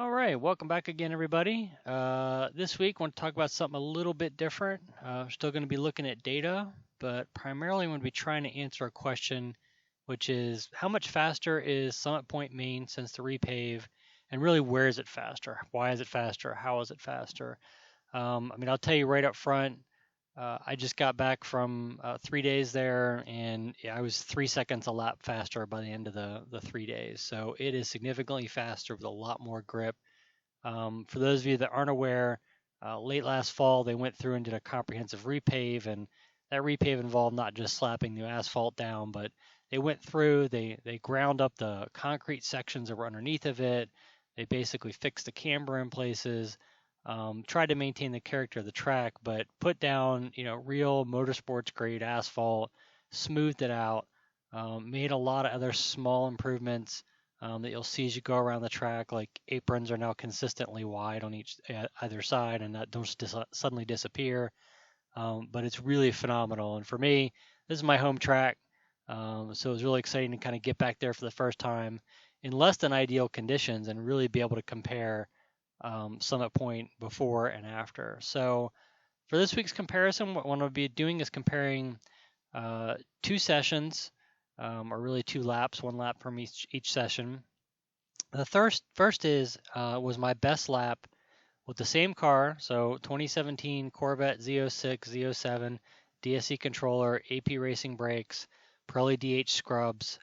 All right, welcome back again, everybody. This week, I want to talk about something a little bit different. We're still going to be looking at data, but primarily, I'm going to be trying to answer a question, which is how much faster is Summit Point Main since the repave, and really, where is it faster? Why is it faster? How is it faster? I'll tell you right up front. I just got back from 3 days there, and I was 3 seconds a lap faster by the end of the 3 days. So it is significantly faster with a lot more grip. For those of you that aren't aware, late last fall they went through and did a comprehensive repave, and that repave involved not just slapping new asphalt down, but they went through, they ground up the concrete sections that were underneath of it. They basically fixed the camber in places. Tried to maintain the character of the track, but put down, real motorsports grade asphalt, smoothed it out, made a lot of other small improvements that you'll see as you go around the track. Like aprons are now consistently wide on either side, and that don't suddenly disappear. But it's really phenomenal. And for me, this is my home track, so it was really exciting to kind of get back there for the first time in less than ideal conditions and really be able to compare Summit Point before and after. So for this week's comparison, what I want to be doing is comparing two sessions, or really two laps, one lap from each session. The first was my best lap with the same car, so 2017 Corvette Z06, Z07, DSC controller, AP racing brakes, Pirelli DH scrubs.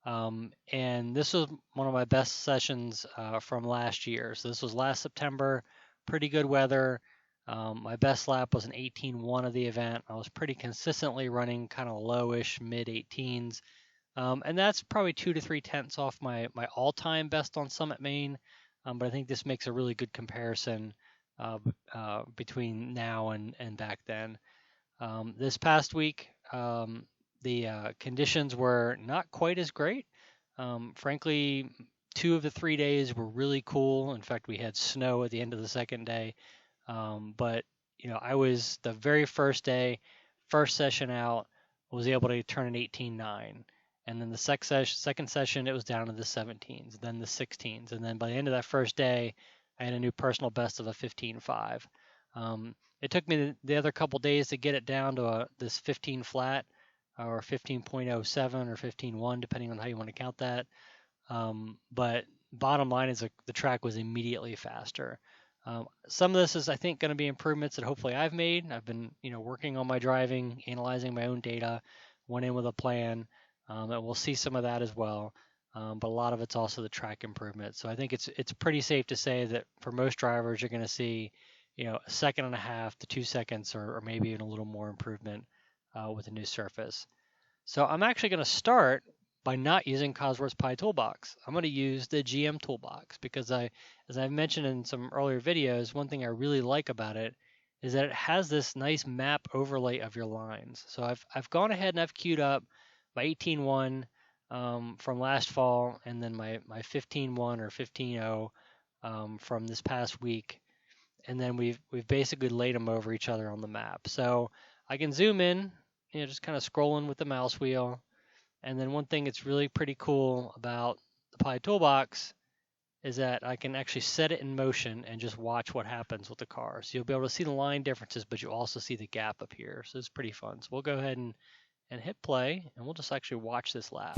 And this was one of my best sessions from last year. So this was last September, pretty good weather. My best lap was an 18.1 of the event. I was pretty consistently running kind of lowish, mid-18s. And that's probably 2 to 3 tenths off my all-time best on Summit Main. But I think this makes a really good comparison between now and back then. This past week, the conditions were not quite as great. Frankly, 2 of the 3 days were really cool. In fact, we had snow at the end of the second day. But I was the very first day, first session out, was able to turn an 18.9. And then the second session, it was down to the 17s, then the 16s. And then by the end of that first day, I had a new personal best of a 15.5. It took me the other couple days to get it down to this 15 flat, or 15.07 or 15.1, depending on how you want to count that. But bottom line is the track was immediately faster. Some of this is, I think, going to be improvements that hopefully I've made. I've been, working on my driving, analyzing my own data, went in with a plan, and we'll see some of that as well. But a lot of it's also the track improvement. So I think it's pretty safe to say that for most drivers, you're going to see, a 1.5 seconds to 2 seconds, or maybe even a little more improvement with a new surface. So I'm actually going to start by not using Cosworth's Pi Toolbox. I'm going to use the GM Toolbox because as I've mentioned in some earlier videos, one thing I really like about it is that it has this nice map overlay of your lines. So I've gone ahead and I've queued up my 18.1 from last fall, and then my 15.1 or 15.0 from this past week, and then we've basically laid them over each other on the map. So I can zoom in, just kind of scrolling with the mouse wheel. And then one thing that's really pretty cool about the Pi Toolbox is that I can actually set it in motion and just watch what happens with the car. So you'll be able to see the line differences, but you'll also see the gap up here. So it's pretty fun. So we'll go ahead and hit play, and we'll just actually watch this lap.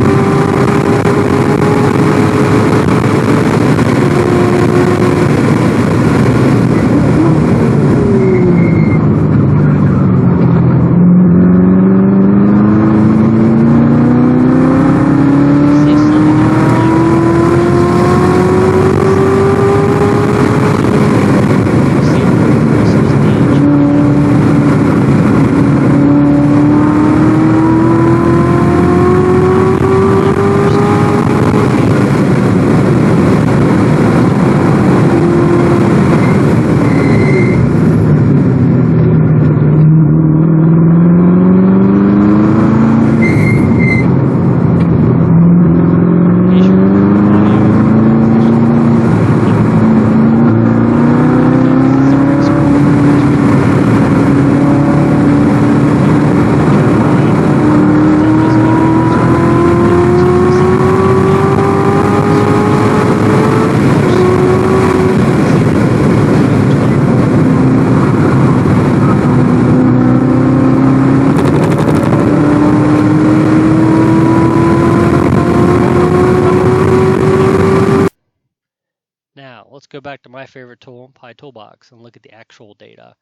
Now, let's go back to my favorite tool, Pi Toolbox, and look at the actual data.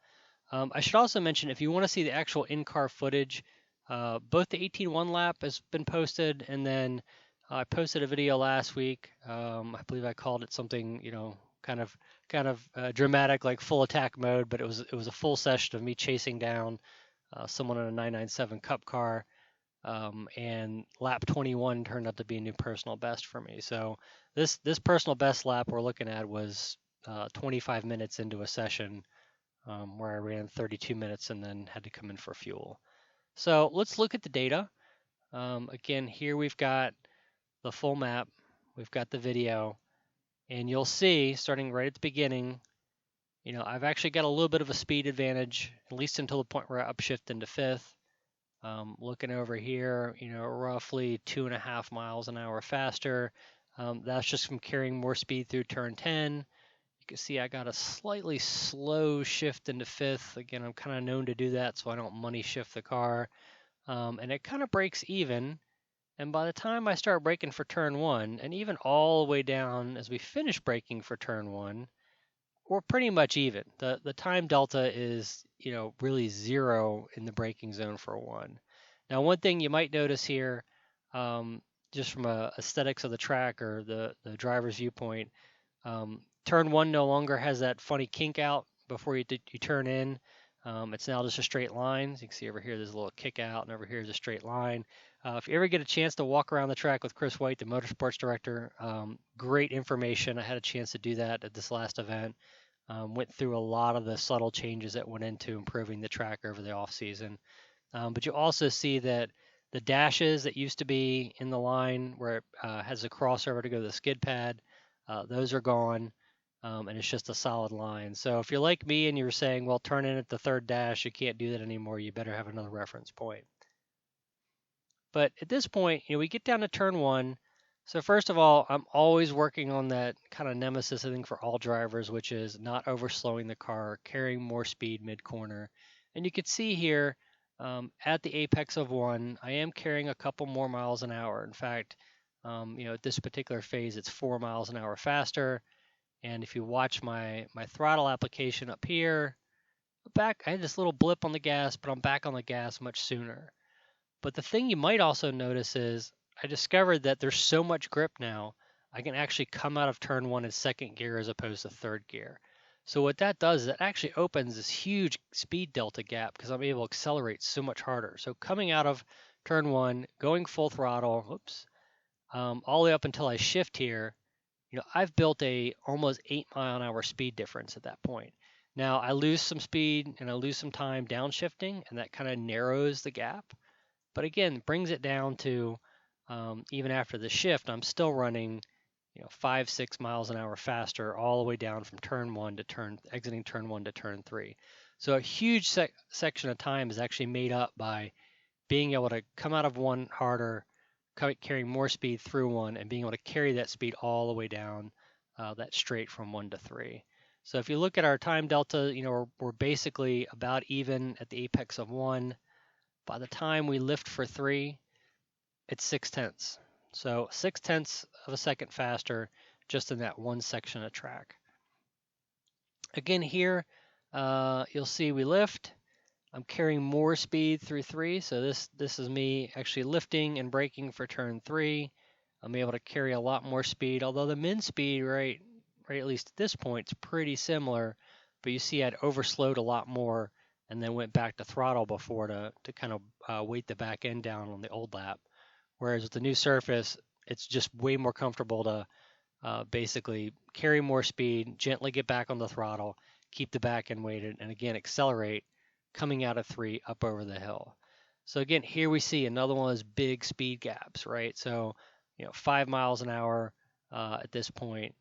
I should also mention, if you want to see the actual in-car footage, both the 18.1 lap has been posted, and then I posted a video last week. I believe I called it something, kind of dramatic, like full attack mode, but it was a full session of me chasing down someone in a 997 Cup car, and lap 21 turned out to be a new personal best for me. So this personal best lap we're looking at was 25 minutes into a session, where I ran 32 minutes and then had to come in for fuel. So let's look at the data. Again, here we've got the full map, we've got the video, and you'll see, starting right at the beginning, I've actually got a little bit of a speed advantage, at least until the point where I upshift into fifth. Looking over here, roughly 2.5 miles an hour faster. That's just from carrying more speed through turn 10. You can see I got a slightly slow shift into fifth. Again, I'm kind of known to do that so I don't money shift the car. And it kind of breaks even. And by the time I start braking for turn 1, and even all the way down as we finish braking for turn 1, we're pretty much even. The time delta is, really zero in the braking zone for 1. Now, one thing you might notice here, just from a aesthetics of the track or the driver's viewpoint, turn 1 no longer has that funny kink out before you turn in. It's now just a straight line. As you can see over here, there's a little kick out, and over here is a straight line. If you ever get a chance to walk around the track with Chris White, the motorsports director, great information. I had a chance to do that at this last event. Went through a lot of the subtle changes that went into improving the track over the off season. But you also see that the dashes that used to be in the line where it has a crossover to go to the skid pad, those are gone. And it's just a solid line. So if you're like me and you're saying, well, turn in at the third dash, you can't do that anymore, you better have another reference point. But at this point, we get down to turn 1. So first of all, I'm always working on that kind of nemesis, I think, for all drivers, which is not overslowing the car, carrying more speed mid-corner. And you can see here, at the apex of 1, I am carrying a couple more miles an hour. In fact, at this particular phase, it's 4 miles an hour faster. And if you watch my throttle application up here, I had this little blip on the gas, but I'm back on the gas much sooner. But the thing you might also notice is I discovered that there's so much grip now, I can actually come out of turn 1 in second gear as opposed to third gear. So what that does is it actually opens this huge speed delta gap because I'm able to accelerate so much harder. So coming out of turn 1, going full throttle, all the way up until I shift here, I've built a almost 8 mile an hour speed difference at that point. Now I lose some speed and I lose some time downshifting, and that kind of narrows the gap. But again, brings it down to, even after the shift, I'm still running, 5-6 miles an hour faster all the way down from exiting turn 1 to turn 3. So a huge section of time is actually made up by being able to come out of 1 harder, carrying more speed through 1, and being able to carry that speed all the way down that straight from 1 to 3. So if you look at our time delta, we're basically about even at the apex of 1. By the time we lift for 3, it's 0.6. So 0.6 of a second faster just in that one section of track. Again here, you'll see we lift. I'm carrying more speed through 3, so this is me actually lifting and braking for turn 3. I'm able to carry a lot more speed, although the min speed, right at least at this point, is pretty similar, but you see I'd overslowed a lot more and then went back to throttle before to kind of weight the back end down on the old lap. Whereas with the new surface, it's just way more comfortable to basically carry more speed, gently get back on the throttle, keep the back end weighted, and again accelerate coming out of 3 up over the hill. So again, here we see another one of those big speed gaps, right? So, 5 miles an hour at this point,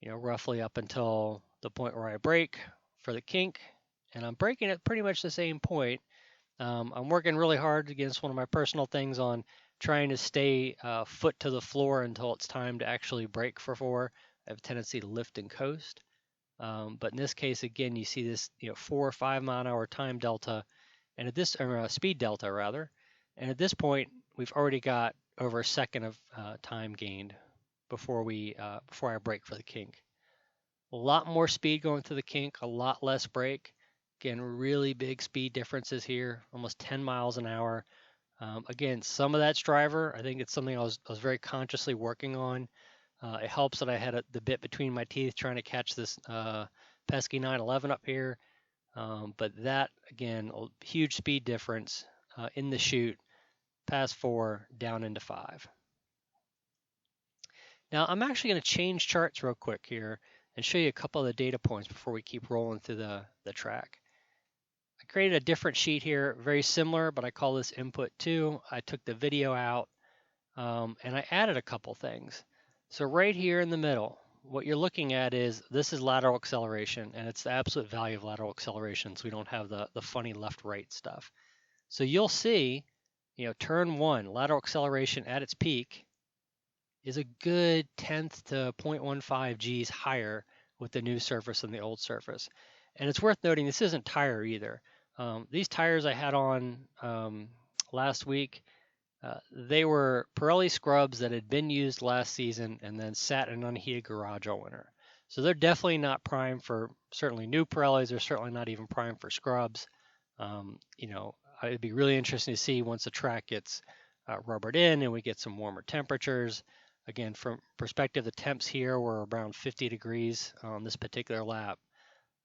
roughly up until the point where I brake for the kink, and I'm braking at pretty much the same point. I'm working really hard against one of my personal things on trying to stay foot to the floor until it's time to actually brake for 4. I have a tendency to lift and coast. But in this case, again, you see this 4 or 5 mile an hour time delta, and at this speed delta rather, and at this point we've already got over a second of time gained before I brake for the kink. A lot more speed going through the kink, a lot less brake. Again, really big speed differences here, almost 10 miles an hour. Again, some of that's driver. I think it's something I was very consciously working on. It helps that I had the bit between my teeth trying to catch this pesky 911 up here. But that, again, a huge speed difference in the chute, past 4, down into 5. Now, I'm actually going to change charts real quick here and show you a couple of the data points before we keep rolling through the track. I created a different sheet here, very similar, but I call this input 2. I took the video out and I added a couple things. So right here in the middle, what you're looking at is this is lateral acceleration, and it's the absolute value of lateral acceleration, so we don't have the funny left-right stuff. So you'll see, turn 1, lateral acceleration at its peak is a good 10th to 0.15 Gs higher with the new surface than the old surface. And it's worth noting this isn't tire either. These tires I had on last week, they were Pirelli scrubs that had been used last season and then sat in an unheated garage all winter. So they're definitely not primed for certainly new Pirellis. They're certainly not even primed for scrubs. It'd be really interesting to see once the track gets rubbered in and we get some warmer temperatures. Again, from perspective, the temps here were around 50 degrees on this particular lap.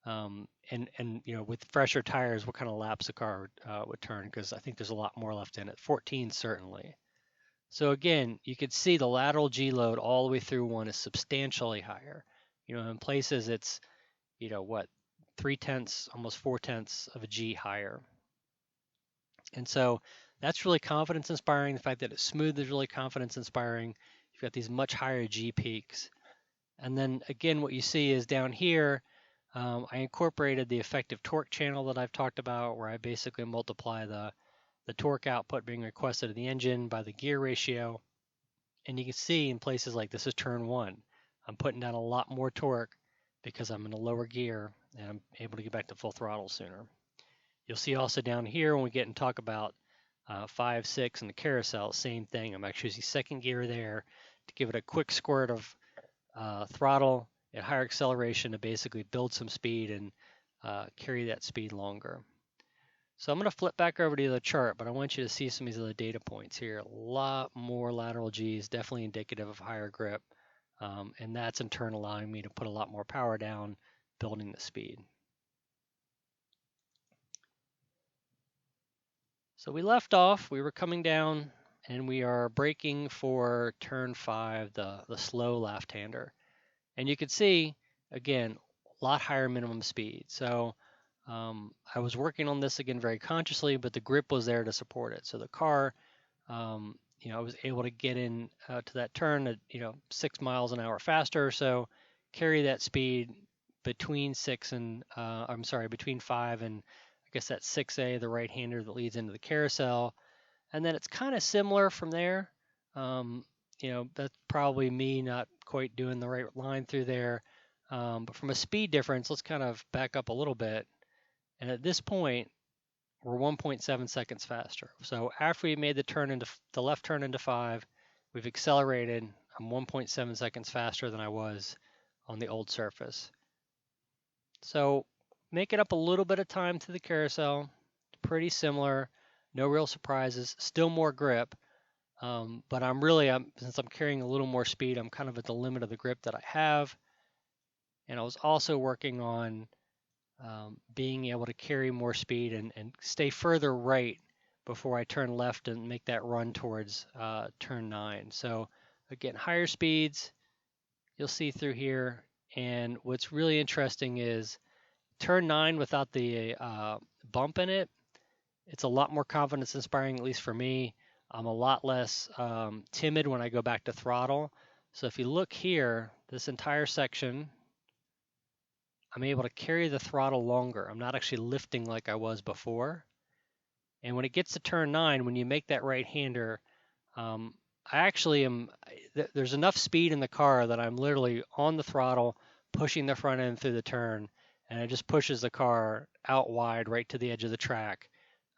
With fresher tires, what kind of laps the car would turn, because I think there's a lot more left in it. 14 certainly. So again, you can see the lateral G load all the way through 1 is substantially higher. In places it's 3/10, almost 4/10 of a G higher. And so that's really confidence inspiring. The fact that it's smooth is really confidence inspiring. You've got these much higher G peaks. And then again, what you see is down here, I incorporated the effective torque channel that I've talked about, where I basically multiply the torque output being requested of the engine by the gear ratio. And you can see in places like this is turn 1, I'm putting down a lot more torque because I'm in a lower gear and I'm able to get back to full throttle sooner. You'll see also down here when we get and talk about 5, 6 and the carousel, same thing. I'm actually using second gear there to give it a quick squirt of throttle at higher acceleration to basically build some speed and carry that speed longer. So I'm going to flip back over to the chart, but I want you to see some of these other data points here. A lot more lateral Gs, definitely indicative of higher grip, and that's in turn allowing me to put a lot more power down, building the speed. So we left off, we were coming down, and we are braking for turn 5, the slow left-hander. And you can see, again, a lot higher minimum speed. So I was working on this again very consciously, but the grip was there to support it. So the car, I was able to get in to that turn at 6 miles an hour faster or so, carry that speed between 5 and I guess that's 6A, the right-hander that leads into the carousel. And then it's kind of similar from there. That's probably me not quite doing the right line through there. But from a speed difference, let's kind of back up a little bit. And at this point, we're 1.7 seconds faster. So after we made the left turn into 5, we've accelerated. I'm 1.7 seconds faster than I was on the old surface. So making up a little bit of time to the carousel, pretty similar, no real surprises, still more grip. But since I'm carrying a little more speed, I'm kind of at the limit of the grip that I have. And I was also working on being able to carry more speed and stay further right before I turn left and make that run towards turn 9. So again, higher speeds, you'll see through here. And what's really interesting is turn 9 without the bump in it, it's a lot more confidence inspiring, at least for me. I'm a lot less timid when I go back to throttle. So if you look here, this entire section, I'm able to carry the throttle longer. I'm not actually lifting like I was before. And when it gets to turn 9, when you make that right-hander, I actually there's enough speed in the car that I'm literally on the throttle, pushing the front end through the turn, and it just pushes the car out wide right to the edge of the track.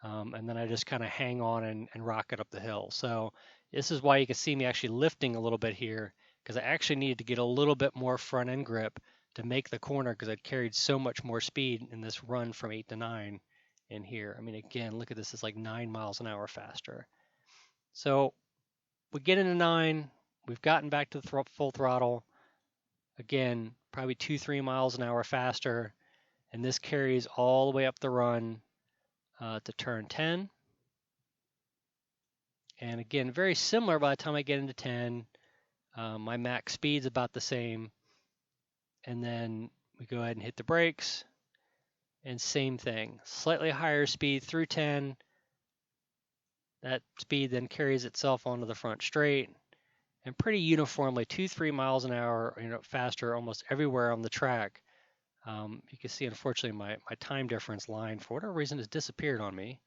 And then I just kind of hang on and rock it up the hill. So this is why you can see me actually lifting a little bit here, because I actually needed to get a little bit more front end grip to make the corner because I'd carried so much more speed in this run from 8 to 9 in here. I mean, again, look at this, it's like 9 miles an hour faster. So we get into 9, we've gotten back to the full throttle. Again, probably 2-3 miles an hour faster, and this carries all the way up the run to turn 10. And again, very similar by the time I get into 10. My max speed's about the same. And then we go ahead and hit the brakes. And same thing, slightly higher speed through 10. That speed then carries itself onto the front straight. And pretty uniformly, 2-3 miles an hour, faster almost everywhere on the track. You can see, unfortunately, my time difference line, for whatever reason, has disappeared on me.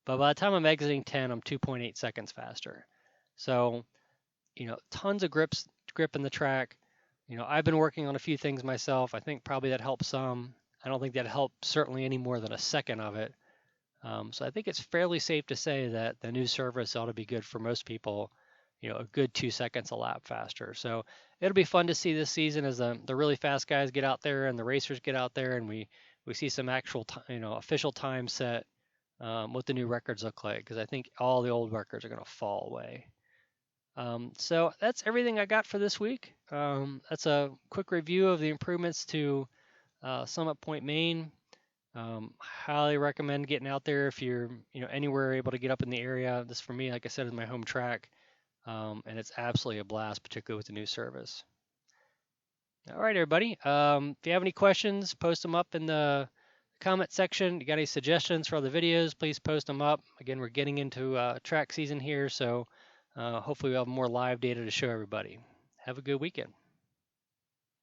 But by the time I'm exiting 10, I'm 2.8 seconds faster. So, tons of grip in the track. I've been working on a few things myself. I think probably that helps some. I don't think that helped certainly any more than a second of it. So I think it's fairly safe to say that the new service ought to be good for most people, a good 2 seconds a lap faster. So it'll be fun to see this season as the really fast guys get out there and the racers get out there, and we see some actual official time set, what the new records look like, because I think all the old records are going to fall away. So that's everything I got for this week. That's a quick review of the improvements to Summit Point, Maine. Highly recommend getting out there if you're anywhere able to get up in the area. This, for me, like I said, is my home track, and it's absolutely a blast, particularly with the new service. All right, everybody. If you have any questions, post them up in the comment section. You got any suggestions for other videos, please post them up. Again, we're getting into track season here, so hopefully we'll have more live data to show everybody. Have a good weekend.